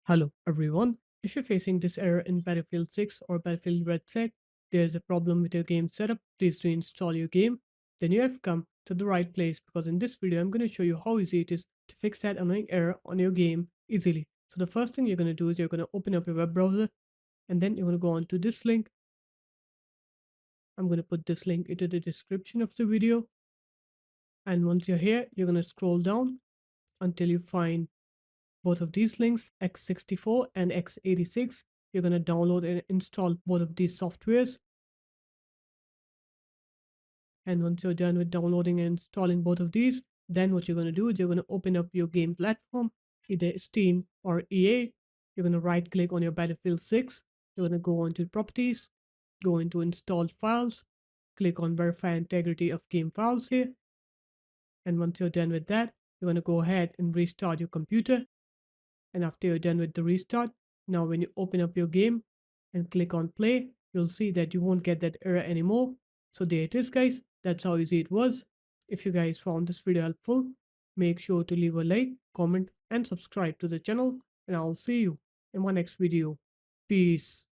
Hello everyone. If you're facing this error in Battlefield 6 or Battlefield Red Set, there's a problem with your game setup. Please reinstall your game. Then you have come to the right place because in this video I'm going to show you how easy it is to fix that annoying error on your game easily. So the first thing you're going to do is you're going to open up your web browser and then you're going to go on to this link. I'm going to put this link into the description of the video. And once you're here, you're going to scroll down until you find both of these links, x64 and x86. You're going to download and install both of these softwares. And once you're done with downloading and installing both of these, then what you're going to do is you're going to open up your game platform, either Steam or EA. You're going to right click on your Battlefield 6. You're going to go into properties, go into installed files, click on verify integrity of game files here. And once you're done with that, you're going to go ahead and restart your computer. And after you're done with the restart, now when you open up your game and click on play, you'll see that you won't get that error anymore. So there it is, guys. That's how easy it was. If you guys found this video helpful, make sure to leave a like, comment, and subscribe to the channel. And I'll see you in my next video. Peace.